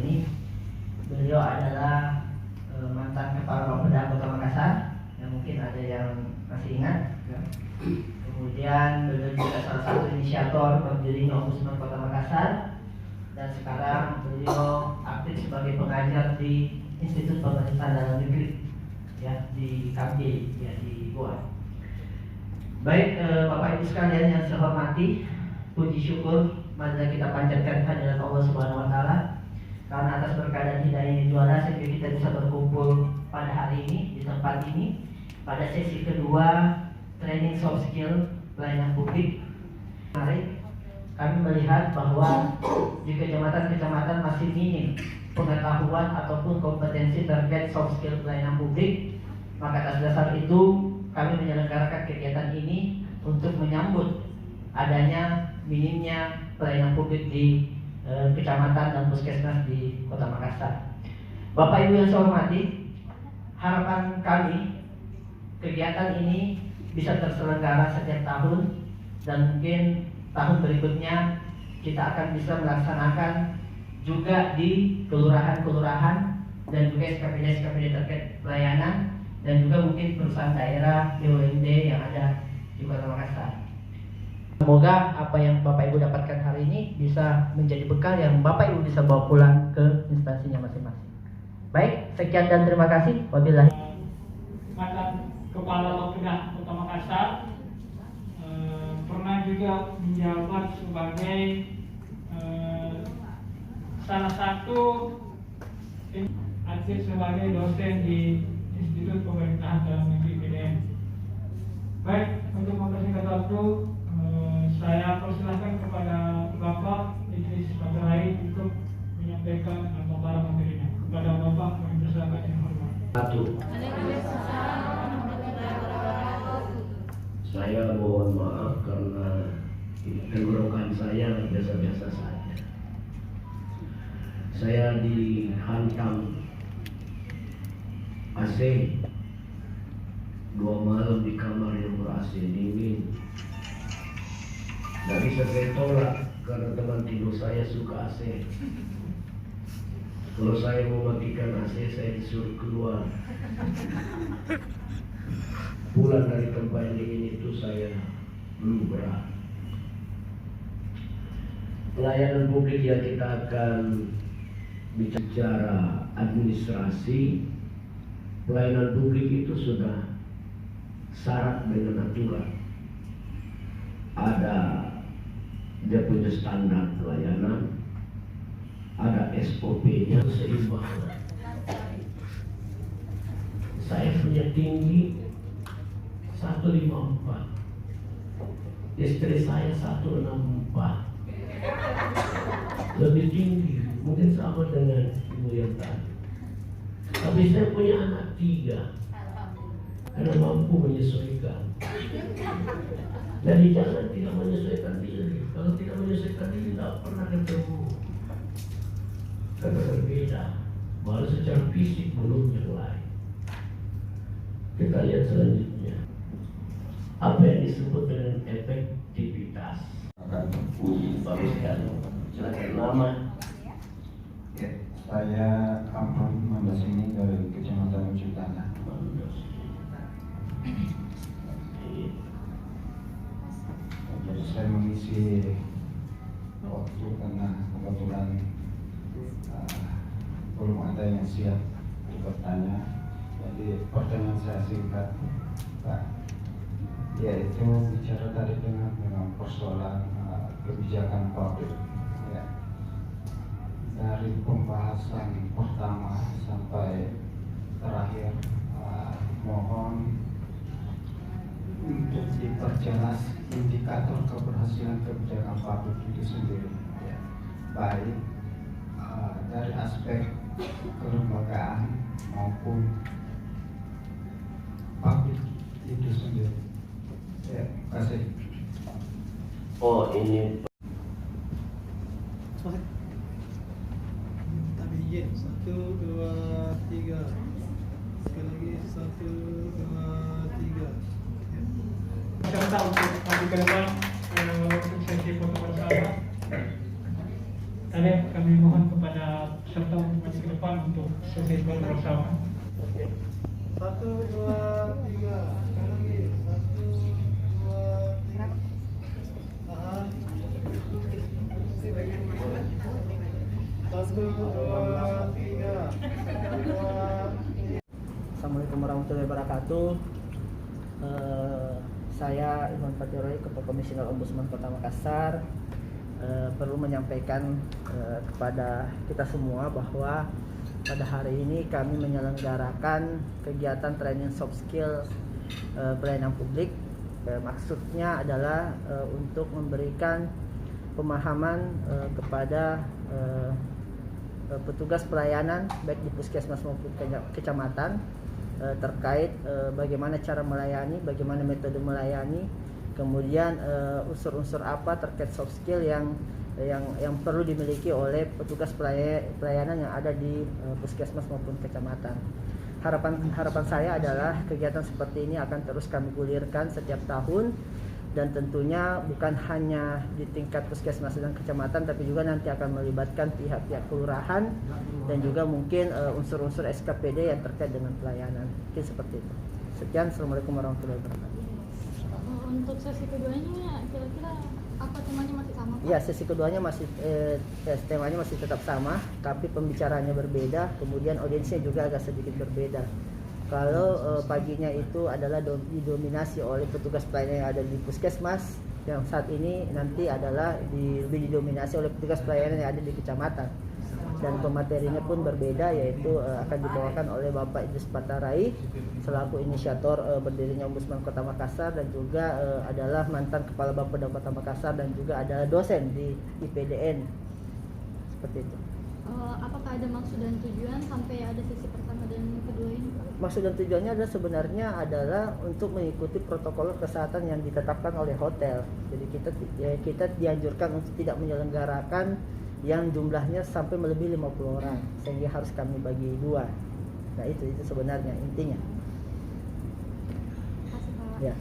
ini. Beliau adalah mantan Kepala Bapeda Kota Makassar, yang mungkin ada yang masih ingat. Kemudian beliau juga salah satu inisiator berdirinya Ombudsman Kota Makassar, dan sekarang beliau aktif sebagai pengajar di Institut Pemerintahan Dalam Negeri, ya, di KJ, ya, di Goa. Baik, Bapak Ibu sekalian yang saya hormati, puji syukur marilah kita panjatkan kehadirat Allah Subhanahu Wa Taala, karena atas berkah dan hidayah yang juara sehingga kita bisa berkumpul pada hari ini di tempat ini pada sesi kedua training soft skill pelayanan publik. Mari kami melihat bahwa di kecamatan-kecamatan masih minim pengetahuan ataupun kompetensi terkait soft skill pelayanan publik. Maka atas dasar itu kami menyelenggarakan kegiatan ini untuk menyambut adanya minimnya pelayanan publik di kecamatan dan puskesmas di Kota Makassar. Bapak Ibu yang saya hormati, harapan kami kegiatan ini bisa terselenggara setiap tahun, dan mungkin tahun berikutnya kita akan bisa melaksanakan juga di kelurahan-kelurahan dan juga SKPD terkait pelayanan, dan juga mungkin perusahaan daerah BUMD yang ada di Kota Makassar. Semoga apa yang Bapak Ibu dapatkan hari ini bisa menjadi bekal yang Bapak Ibu bisa bawa pulang ke instansinya masing-masing. Baik, sekian dan terima kasih. Wabillahi. Mantan Kepala Bapeda Kota Makassar, pernah juga menjabat sebagai salah satu aktif sebagai dosen di Institut Pemerintahan Dalam Negeri PDN. Baik, untuk mempersingkat waktu, saya persilahkan kepada Bapak Idris Matahari untuk menyampaikan para materinya. Kepada Bapak kami persilahkan yang hormat. Saya mohon maaf karena tenggorokan saya biasa-biasa saja. Saya dihantam AC 2 malam di kamar yang ber-AC dingin. Tidak bisa saya tolak karena teman tidur saya suka AC. Kalau saya mau matikan AC, saya disuruh keluar. Pulang dari tempat yang dingin itu saya belum berat. Pelayanan publik yang kita akan bicara administrasi. Pelayanan publik itu sudah syarat dengan aturan. Ada dia punya standar pelayanan, ada SOP-nya seimbang. Saya punya tinggi 154, istri saya 164, lebih tinggi, mungkin sama dengan ibu yang tadi. Tapi saya punya anak 3 karena mampu menyesuaikan. Jadi jangan tidak menyesuaikan diri. Kalau tidak menyesuaikan diri, tidak pernah ketemu. Karena berbeda, baru secara fisik belum yang lain. Kita lihat selanjutnya, apa yang disebut dengan efektivitas. Akan uji baru sekali. Silakan nama. Ya, saya Amron Mandas ini dari Kecamatan Ujung Tanah. Jadi saya mengisi waktu karena kebetulan belum ada yang siap bertanya. Jadi pertanyaan saya singkat, Pak, yaitu bicara tadi dengan persoalan kebijakan publik. Ya. Dari pembahasan pertama sampai terakhir, mohon untuk diperjelas indikator keberhasilan kebijakan publik itu sendiri, ya. Baik dari aspek kelembagaan maupun publik itu sendiri. Ya, terima kasih. Oh, ini Tapi izin 1, 2, 3. Sekali lagi 1, 2, 3. Peserta untuk maju ke depan untuk sesi foto bersama. Tadi kami mohon kepada peserta atau maju ke depan untuk selesaikan bersama. 1, 2, 3. Sekali lagi. 1, 2, 3. Tahan. 1, 2, 3. Assalamualaikum warahmatullahi wabarakatuh. Saya Iman Patiroy, Ketua Komisioner Ombudsman Kota Makassar, perlu menyampaikan kepada kita semua bahwa pada hari ini kami menyelenggarakan kegiatan training soft skill pelayanan publik. Maksudnya adalah untuk memberikan pemahaman kepada petugas pelayanan baik di puskesmas maupun kecamatan terkait bagaimana cara melayani, bagaimana metode melayani, kemudian unsur-unsur apa terkait soft skill yang perlu dimiliki oleh petugas pelayanan yang ada di puskesmas maupun kecamatan. Harapan saya adalah kegiatan seperti ini akan terus kami gulirkan setiap tahun, dan tentunya bukan hanya di tingkat puskesmas dan kecamatan, tapi juga nanti akan melibatkan pihak-pihak kelurahan dan juga mungkin unsur-unsur SKPD yang terkait dengan pelayanan. Mungkin seperti itu. Sekian, Assalamualaikum warahmatullahi wabarakatuh. Untuk sesi keduanya kira-kira apa temanya masih sama, Pak? Ya, sesi keduanya masih temanya masih tetap sama, tapi pembicaraannya berbeda, kemudian audiensnya juga agak sedikit berbeda. Kalau paginya itu adalah didominasi oleh petugas pelayanan yang ada di puskesmas, yang saat ini nanti adalah lebih didominasi oleh petugas pelayanan yang ada di kecamatan. Dan pematerinya pun berbeda, yaitu akan dibawakan oleh Bapak Idris Patarai selaku inisiator berdirinya Ombudsman Kota Makassar, dan juga adalah mantan Kepala Bapeda Kota Makassar dan juga adalah dosen di IPDN. Seperti itu. Apakah ada maksud dan tujuan sampai ada sesi pertama dan kedua ini, Pak? Maksud dan tujuannya adalah sebenarnya adalah untuk mengikuti protokol kesehatan yang ditetapkan oleh hotel. Jadi kita dianjurkan untuk tidak menyelenggarakan yang jumlahnya sampai melebihi 50 orang, sehingga harus kami bagi dua. Nah itu sebenarnya intinya. Terima kasih, Pak. Ya.